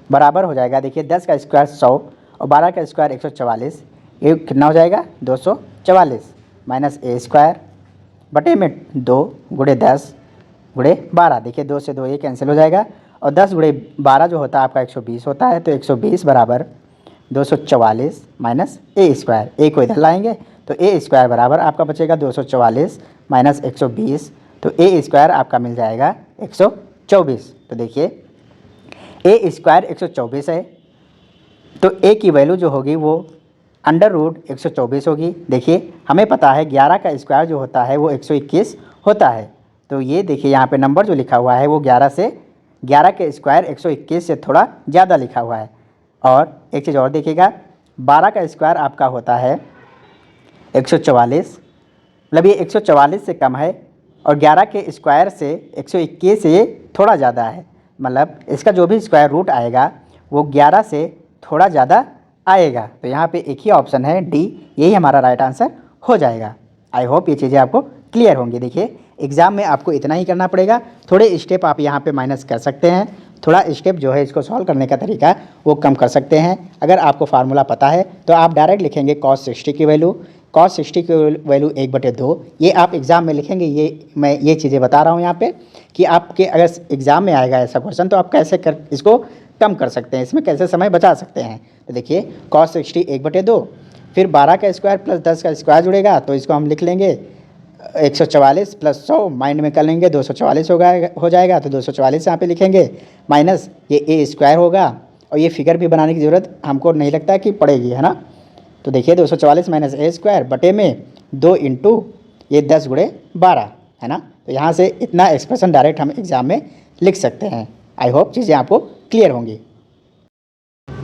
बराबर हो जाएगा, देखिए 10 का स्क्वायर 100 और 12 का स्क्वायर 144, ये कितना हो जाएगा 244 माइनस ए स्क्वायर, बटे में 2 गुणे 10 गुणे 12, देखिए 2 से 2 ये कैंसिल हो जाएगा और 10 गुणे 12 जो होता है आपका 120 होता है, तो 120 बराबर 244 माइनस ए स्क्वायर, ए को इधर लाएंगे तो ए स्क्वायर बराबर आपका बचेगा 244 माइनस 120, तो ए स्क्वायर आपका मिल जाएगा 124। तो देखिए ए स्क्वायर 124 है, तो ए की वैल्यू जो होगी वो √124 होगी। देखिए हमें पता है 11 का स्क्वायर जो होता है वो 121 होता है, तो ये देखिए यहाँ पे नंबर जो लिखा हुआ है वो 11 के स्क्वायर 121 से थोड़ा ज़्यादा लिखा हुआ है। और एक चीज़ और देखिएगा, 12 का स्क्वायर आपका होता है 144, मतलब ये 144 से कम है और 11 के स्क्वायर से 121 से ये थोड़ा ज़्यादा है, मतलब इसका जो भी स्क्वायर रूट आएगा वो 11 से थोड़ा ज़्यादा आएगा। तो यहाँ पे एक ही ऑप्शन है डी, यही हमारा राइट आंसर हो जाएगा। आई होप ये चीज़ें आपको क्लियर होंगी। देखिए एग्ज़ाम में आपको इतना ही करना पड़ेगा, थोड़े स्टेप आप यहाँ पे माइनस कर सकते हैं, थोड़ा स्टेप जो है इसको सॉल्व करने का तरीका वो कम कर सकते हैं। अगर आपको फार्मूला पता है तो आप डायरेक्ट लिखेंगे cos 60 की वैल्यू, cos 60 की वैल्यू 1/2, ये आप एग्ज़ाम में लिखेंगे। ये मैं ये चीज़ें बता रहा हूँ यहाँ पे कि आपके अगर एग्ज़ाम में आएगा ऐसा क्वेश्चन तो आप कैसे इसको कम कर सकते हैं, इसमें कैसे समय बचा सकते हैं। तो देखिए cos 60 1/2, फिर 12 का स्क्वायर प्लस 10 का स्क्वायर जुड़ेगा, तो इसको हम लिख लेंगे 144 प्लस 100, माइंड में कर लेंगे 244 हो जाएगा, तो 244 यहाँ पे लिखेंगे, माइनस ये ए स्क्वायर होगा और ये फिगर भी बनाने की ज़रूरत हमको नहीं लगता कि पड़ेगी, है ना। तो देखिए 244 माइनस ए स्क्वायर बटे में 2 इंटू ये 10 गुणे 12, है ना। तो यहाँ से इतना एक्सप्रेशन डायरेक्ट हम एग्ज़ाम में लिख सकते हैं। आई होप चीज़ें आपको क्लियर होंगी।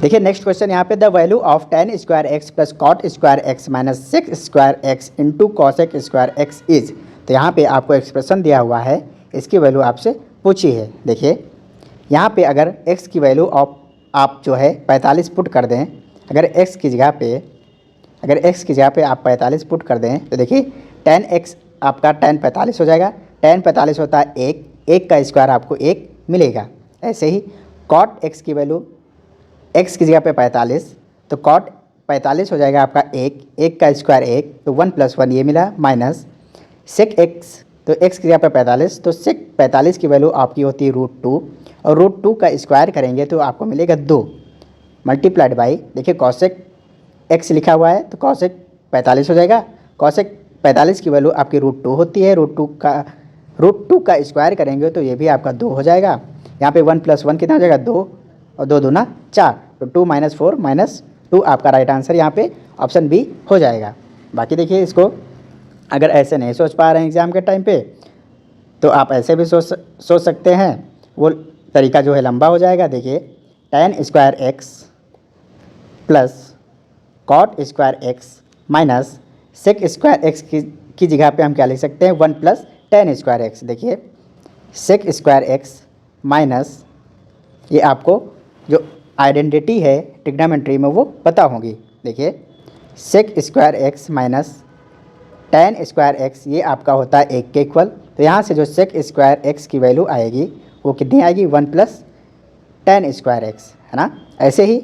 देखिए नेक्स्ट क्वेश्चन यहाँ पे, the value of tan square x plus cot square x minus sec square x into cosec square x is. तो यहाँ पे आपको एक्सप्रेशन दिया हुआ है, इसकी वैल्यू आपसे पूछी है। देखिए यहाँ पे अगर x की वैल्यू आप जो है 45 पुट कर दें, अगर x की जगह पे आप 45 पुट कर दें तो देखिए tan x आपका tan 45 हो जाएगा। tan 45 होता है 1 का स्क्वायर आपको 1 मिलेगा। ऐसे ही cot x की वैल्यू, x की जगह पे 45 तो cot 45 हो जाएगा आपका 1 का स्क्वायर 1 तो 1 + 1 ये मिला, माइनस sec x तो x की जगह पे 45 तो sec 45 की वैल्यू आपकी होती है √2 और √2 का स्क्वायर करेंगे तो आपको मिलेगा 2 मल्टीप्लाइड बाई, देखिए cosec x लिखा हुआ है तो cosec 45 हो जाएगा। cosec 45 की वैल्यू आपकी √2 होती है, √2 का स्क्वायर करेंगे तो ये भी आपका 2 हो जाएगा। यहाँ पे 1 + 1 कितना हो जाएगा 2 और 2 दूना 4 तो 2 - 4 - 2 आपका राइट आंसर यहाँ पे ऑप्शन बी हो जाएगा। बाकी देखिए इसको अगर ऐसे नहीं सोच पा रहे हैं एग्ज़ाम के टाइम पे तो आप ऐसे भी सोच सकते हैं, वो तरीका जो है लंबा हो जाएगा। देखिए tan square x plus cot square x minus sec square x की जगह पे हम क्या लिख सकते हैं 1 + tan स्क्वायर एक्स। देखिए सेक स्क्वायर एक्स माइनस ये आपको जो आइडेंटिटी है ट्रिग्नोमेट्री में वो पता होगी। देखिए sec square x minus tan square x ये आपका होता है 1 के इक्वल, तो यहाँ से जो सेक स्क्वायर एक्स की वैल्यू आएगी वो कितनी आएगी 1 + tan स्क्वायर एक्स, है ना। ऐसे ही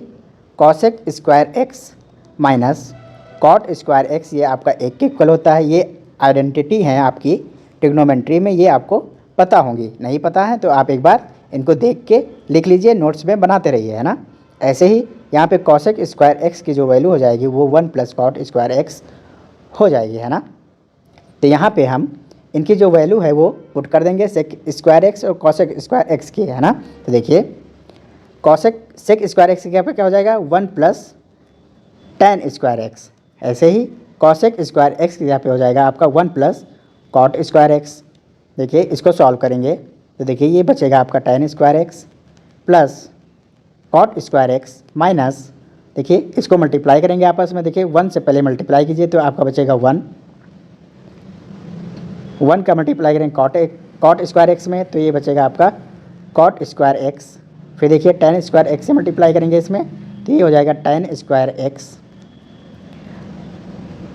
cosec square x minus cot square x ये आपका 1 के इक्वल होता है। ये आइडेंटिटी है आपकी ट्रिग्नोमेट्री में, ये आपको पता होंगी। नहीं पता है तो आप एक बार इनको देख के लिख लीजिए, नोट्स में बनाते रहिए, है ना। ऐसे ही यहाँ पे कॉसेक स्क्वायर एक्स की जो वैल्यू हो जाएगी वो 1 + कॉट स्क्वायर एक्स हो जाएगी, है ना। तो यहाँ पे हम इनकी जो वैल्यू है वो पुट कर देंगे सेक स्क्वायर एक्स और कॉसेक स्क्वायर एक्स की, है ना। तो देखिए सेक स्क्वायर एक्स की जगह पे क्या हो जाएगा 1 + tan स्क्वायर एक्स। ऐसे ही कॉसेक स्क्वायर एक्स की जगह पे हो जाएगा आपका 1 + कॉट स्क्वायर एक्स। देखिए इसको सॉल्व करेंगे तो देखिए ये बचेगा आपका tan square x plus cot square x minus, देखिए इसको मल्टीप्लाई करेंगे आपस में। देखिए 1 से पहले मल्टीप्लाई कीजिए तो आपका बचेगा 1 का मल्टीप्लाई करेंगे कॉट स्क्वायर एक्स में तो ये बचेगा आपका कॉट स्क्वायर एक्स। फिर देखिए tan स्क्वायर एक्स से मल्टीप्लाई करेंगे इसमें तो ये हो जाएगा tan square x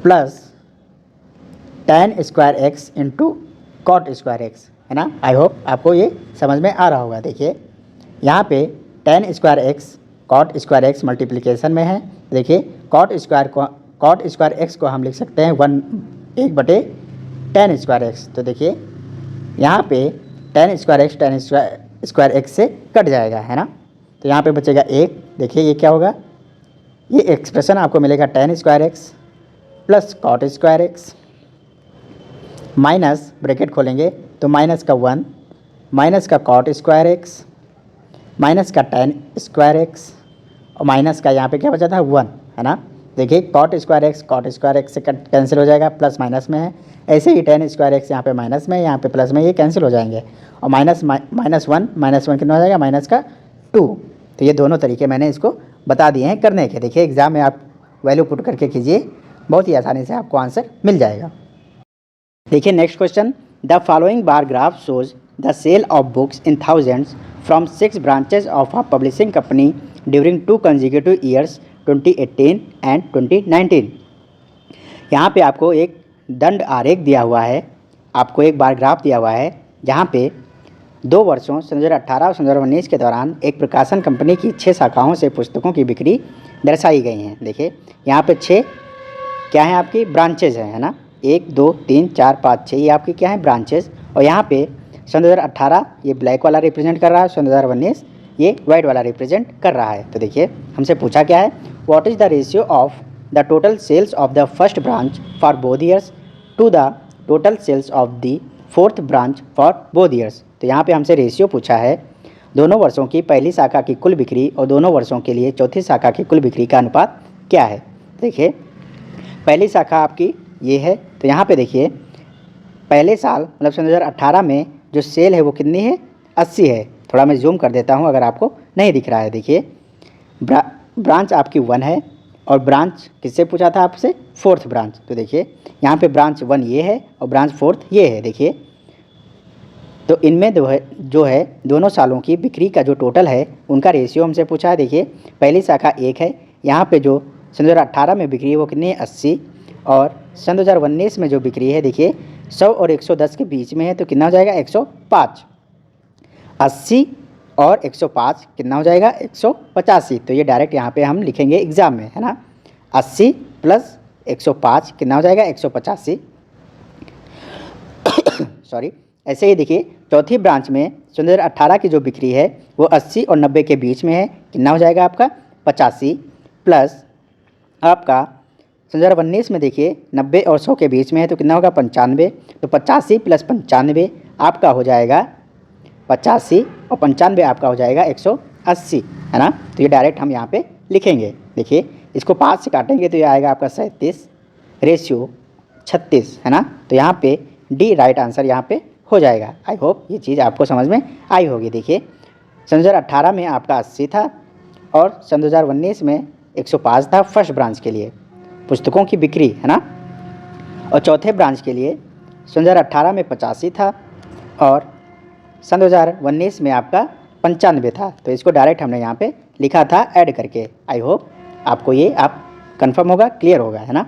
plus tan square x into cot square x, है ना। आई होप आपको ये समझ में आ रहा होगा। देखिए यहाँ पे tan square x cot square x multiplication में है। देखिए कॉट स्क्वायर एक्स को हम लिख सकते हैं 1/tan स्क्वायर एक्स। तो देखिए यहाँ पे tan स्क्वायर एक्स से कट जाएगा, है ना। तो यहाँ पे बचेगा 1। देखिए ये क्या होगा, ये एक्सप्रेशन आपको मिलेगा tan square x plus cot square x minus bracket खोलेंगे तो माइनस का 1 माइनस का कॉट स्क्वायर एक्स माइनस का tan स्क्वायर एक्स और माइनस का यहाँ पे क्या बचा था 1, है ना। देखिए कॉट स्क्वायर एक्स से कैंसिल हो जाएगा, प्लस माइनस में है। ऐसे ही tan स्क्वायर एक्स यहाँ पे माइनस में, यहाँ पे प्लस में, ये कैंसिल हो जाएंगे और -1 कितना हो जाएगा -2। तो ये दोनों तरीके मैंने इसको बता दिए हैं करने के। देखिए एग्जाम में आप वैल्यू पुट करके कीजिए, बहुत ही आसानी से आपको आंसर मिल जाएगा। देखिए next question, the following bar graph shows the sale of books in thousands from 6 branches of a publishing company during 2 consecutive years 2018 and 2019। यहाँ पे आपको एक दंड आरेख दिया हुआ है, आपको एक बार ग्राफ दिया हुआ है जहाँ पे 2 वर्षों 2018 और 2019 के दौरान एक प्रकाशन कंपनी की 6 शाखाओं से पुस्तकों की बिक्री दर्शाई गई हैं। देखिए यहाँ पे 6 क्या है आपकी ब्रांचेज हैं, है ना। 1 2 3 4 5 6 ये आपकी क्या है ब्रांचेज। और यहाँ पे 2018 ये ब्लैक वाला रिप्रेजेंट कर रहा है, 2019 ये वाइट वाला रिप्रेजेंट कर रहा है। तो देखिए हमसे पूछा क्या है, what is the ratio of the total sales of the first branch for both years to the total sales of the fourth branch for both years. तो यहाँ पे हमसे रेशियो पूछा है दोनों वर्षों की पहली शाखा की कुल बिक्री और दोनों वर्षों के लिए चौथी शाखा की कुल बिक्री का अनुपात क्या है। देखिए पहली शाखा आपकी ये है, तो यहाँ पे देखिए पहले साल मतलब 2018 में जो सेल है वो कितनी है 80 है। थोड़ा मैं जूम कर देता हूँ अगर आपको नहीं दिख रहा है। देखिए ब्रांच आपकी 1 है और ब्रांच किससे पूछा था आपसे, 4th ब्रांच। तो देखिए यहाँ पे ब्रांच 1 ये है और ब्रांच 4th ये है। देखिए तो इनमें जो है दोनों सालों की बिक्री का जो टोटल है उनका रेशियो हमसे पूछा है। देखिए पहली शाखा 1 है, यहाँ पे जो सन 2018 में बिक्री है वो कितनी है, 80, और सन 2019 में जो बिक्री है देखिए 100 और 110 के बीच में है, तो कितना हो जाएगा, 105। 80 और 105 कितना हो जाएगा, 185। तो ये डायरेक्ट यहाँ पे हम लिखेंगे एग्ज़ाम में, है ना। 80 प्लस 105 कितना हो जाएगा, 185। सॉरी। ऐसे ही देखिए चौथी ब्रांच में सन 2018 की जो बिक्री है वो 80 और 90 के बीच में है, कितना हो जाएगा आपका, 85, प्लस आपका सन 2019 में देखिए 90 और 100 के बीच में है, तो कितना होगा, 95। तो 85 प्लस 95 आपका हो जाएगा 85 और 95 आपका हो जाएगा 180, है ना। तो ये डायरेक्ट हम यहाँ पे लिखेंगे। देखिए इसको 5 से काटेंगे तो ये आएगा आपका 37 रेशियो 36, है ना। तो यहाँ पे डी राइट आंसर यहाँ पे हो जाएगा। आई होप ये चीज़ आपको समझ में आई होगी। देखिए सन 2018 में आपका 80 था और सन 2019 में 105 था फर्स्ट ब्रांच के लिए पुस्तकों की बिक्री, है ना। और चौथे ब्रांच के लिए सन 2018 में 85 था और सन 2019 में आपका 95 था। तो इसको डायरेक्ट हमने यहाँ पे लिखा था ऐड करके। आई होप आपको ये आप कंफर्म होगा, क्लियर होगा, है ना।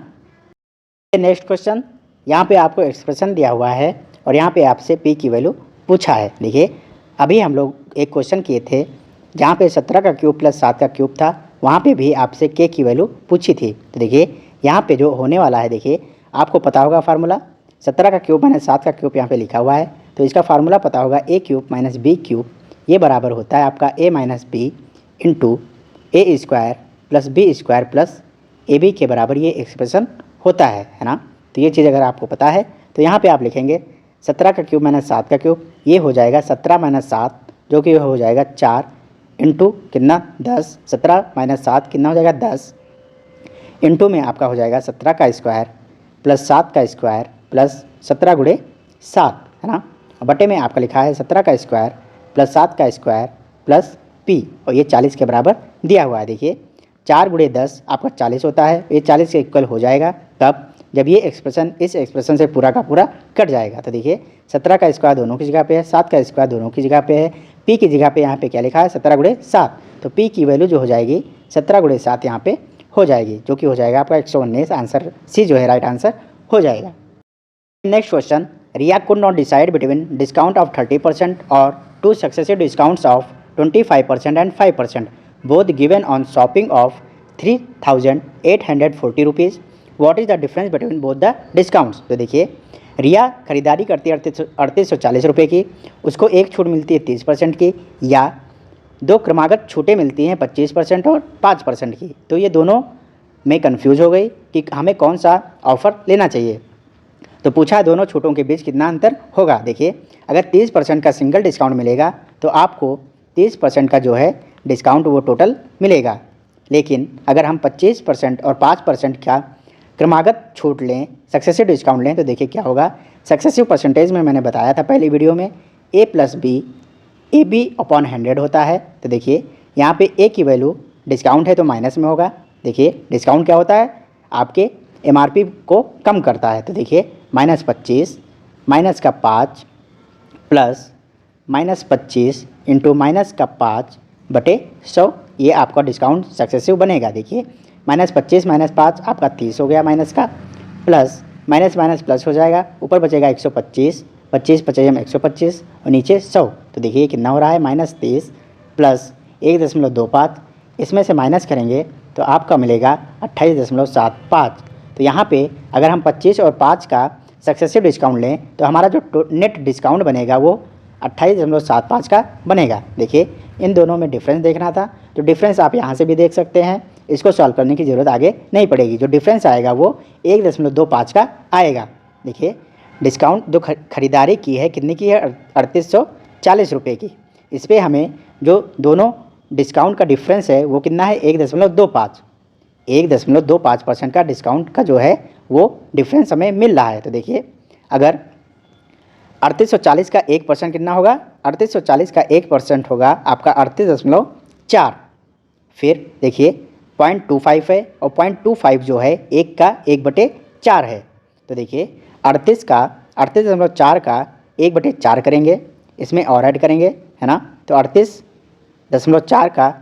नेक्स्ट क्वेश्चन, यहाँ पे आपको एक्सप्रेशन दिया हुआ है और यहाँ पे आपसे पी की वैल्यू पूछा है। देखिए अभी हम लोग एक क्वेश्चन किए थे जहाँ पे 17 का क्यूब प्लस 7 का क्यूब था, वहाँ पे भी आपसे के की वैल्यू पूछी थी। तो देखिए यहाँ पे जो होने वाला है, देखिए आपको पता होगा फार्मूला, 17 का क्यूब माइनस 7 का क्यूब यहाँ पे लिखा हुआ है, तो इसका फार्मूला पता होगा a cube minus b cube, ये बराबर होता है आपका a minus b into a square plus b square plus a b के बराबर ये एक्सप्रेशन होता है ना। तो ये चीज़ अगर आपको पता है तो यहाँ पे आप लिखेंगे 17 का क्यूब माइनस 7 का क्यूब, ये हो जाएगा 17 माइनस 7 जो कि हो जाएगा 4 इंटू कितना 10, 17 माइनस 7 कितना हो जाएगा 10, इंटू में आपका हो जाएगा 17 का स्क्वायर प्लस 7 का स्क्वायर प्लस 17 गुणे 7, है ना। बटे में आपका लिखा है 17 का स्क्वायर प्लस 7 का स्क्वायर प्लस पी, और ये 40 के बराबर दिया हुआ है। देखिए 4 गुणे 10 आपका 40 होता है, ये 40 के इक्वल हो जाएगा तब जब ये एक्सप्रेशन इस एक्सप्रेशन से पूरा का पूरा कट जाएगा। तो देखिए 17 का स्क्वायर दोनों की जगह पे है, 7 का स्क्वायर दोनों की जगह पे है, पी की जगह पे यहाँ पे क्या लिखा है 17 गुणे 7, तो पी की वैल्यू जो हो जाएगी 17 गुणे 7 यहाँ पे हो जाएगी, जो कि हो जाएगा आपका 119। आंसर सी जो है राइट आंसर हो जाएगा। Next question, Riya could not decide between discount of 30% और 2 successive discounts of 25% and 5% both given on shopping of 3,840 rupees. What is the difference between both the discounts. तो देखिए रिया खरीदारी करती है 3840 रुपये की, उसको एक छूट मिलती है 30% की, या 2 क्रमागत छूटें मिलती हैं 25% और 5% की। तो ये दोनों में कंफ्यूज हो गई कि हमें कौन सा ऑफ़र लेना चाहिए। तो पूछा दोनों छूटों के बीच कितना अंतर होगा। देखिए अगर 30% का सिंगल डिस्काउंट मिलेगा तो आपको 30% का जो है डिस्काउंट वो टोटल मिलेगा, लेकिन अगर हम 25% और 5% का क्रमागत छूट लें, सक्सेसिव डिस्काउंट लें, तो देखिए क्या होगा। सक्सेसिव परसेंटेज में मैंने बताया था पहली वीडियो में, a plus b a b upon 100 होता है। तो देखिए यहाँ पे ए की वैल्यू डिस्काउंट है तो माइनस में होगा। देखिए डिस्काउंट क्या होता है, आपके एमआरपी को कम करता है। तो देखिए -25 माइनस का 5 प्लस -25 इंटू माइनस का 5 बटे 100, ये आपका डिस्काउंट सक्सेसिव बनेगा। देखिए -25 माइनस 5 आपका 30 हो गया माइनस का, प्लस माइनस माइनस प्लस हो जाएगा, ऊपर बचेगा 125, 25 पचेगा 125 और नीचे 100। तो देखिए कितना हो रहा है, -30 प्लस 1.25, इसमें से माइनस करेंगे तो आपका मिलेगा 28.75। तो यहाँ पे अगर हम 25 और 5 का सक्सेसिव डिस्काउंट लें तो हमारा जो नेट डिस्काउंट बनेगा वो 28.75 का बनेगा। देखिए इन दोनों में डिफरेंस देखना था, तो डिफरेंस आप यहाँ से भी देख सकते हैं, इसको सॉल्व करने की ज़रूरत आगे नहीं पड़ेगी। जो डिफरेंस आएगा वो 1.25 का आएगा। देखिए डिस्काउंट जो खरीदारी की है कितनी की है, 3840 रुपये की। इस पर हमें जो दोनों डिस्काउंट का डिफरेंस है वो कितना है, 1.25। 1.25% का डिस्काउंट का जो है वो डिफरेंस हमें मिल रहा है। तो देखिए अगर 3840 का 1% कितना होगा, 3840 का 1% होगा आपका 38.4। फिर देखिए 0.25 है और 0.25 जो है 1 का 1/4 है। तो देखिए 38.4 का 1/4 करेंगे, इसमें और ऐड करेंगे, है ना। तो 38.4 का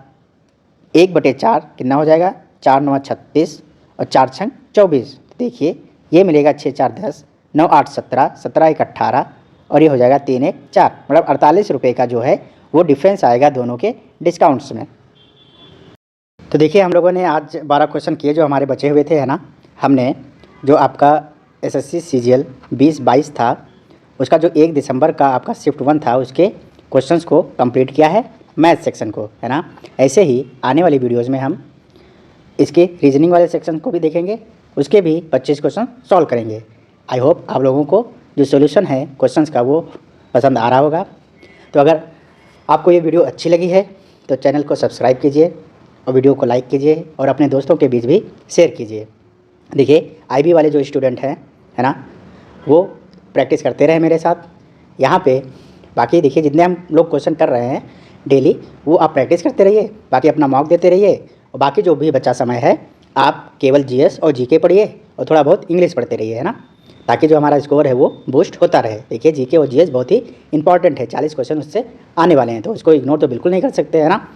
1/4 कितना हो जाएगा, 4 9 36 और 4 6 24। देखिए ये मिलेगा 6 4 10, 9 8 17, 17 1 18 और ये हो जाएगा 3 1 4, मतलब 48 रुपये का जो है वो डिफरेंस आएगा दोनों के डिस्काउंट्स में। तो देखिए हम लोगों ने आज 12 क्वेश्चन किए जो हमारे बचे हुए थे, है ना। हमने जो आपका एसएससी सीजीएल 2022 था उसका जो 1 दिसंबर का आपका शिफ्ट 1 था उसके क्वेश्चंस को कंप्लीट किया है, मैथ सेक्शन को, है ना। ऐसे ही आने वाली वीडियोज़ में हम इसके रीजनिंग वाले सेक्शन को भी देखेंगे, उसके भी 25 क्वेश्चन सॉल्व करेंगे। आई होप आप लोगों को जो सोल्यूशन है क्वेश्चंस का वो पसंद आ रहा होगा। तो अगर आपको ये वीडियो अच्छी लगी है तो चैनल को सब्सक्राइब कीजिए और वीडियो को लाइक कीजिए और अपने दोस्तों के बीच भी शेयर कीजिए। देखिए आईबी वाले जो स्टूडेंट हैं, है ना, वो प्रैक्टिस करते रहे मेरे साथ यहाँ पे। बाकी देखिए जितने हम लोग क्वेश्चन कर रहे हैं डेली वो आप प्रैक्टिस करते रहिए, बाकी अपना मॉक देते रहिए और बाकी जो भी बचा समय है आप केवल जीएस और जीके पढ़िए और थोड़ा बहुत इंग्लिश पढ़ते रहिए, है ना, ताकि जो हमारा स्कोर है वो बूस्ट होता रहे। देखिए जीके और जीएस बहुत ही इंपॉर्टेंट है, 40 क्वेश्चन उससे आने वाले हैं तो उसको इग्नोर तो बिल्कुल नहीं कर सकते, है ना।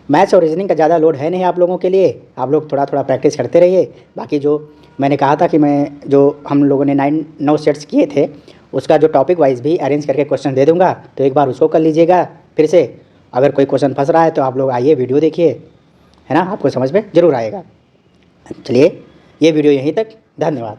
मैथ्स और रीजनिंग का ज़्यादा लोड है नहीं आप लोगों के लिए, आप लोग थोड़ा थोड़ा प्रैक्टिस करते रहिए। बाकी जो मैंने कहा था कि मैं जो हम लोगों ने 9 सेट्स किए थे उसका जो टॉपिक वाइज भी अरेंज करके क्वेश्चन दे दूंगा, तो एक बार उसको कर लीजिएगा फिर से। अगर कोई क्वेश्चन फंस रहा है तो आप लोग आइए वीडियो देखिए, है ना, आपको समझ में ज़रूर आएगा। चलिए ये वीडियो यहीं तक, धन्यवाद।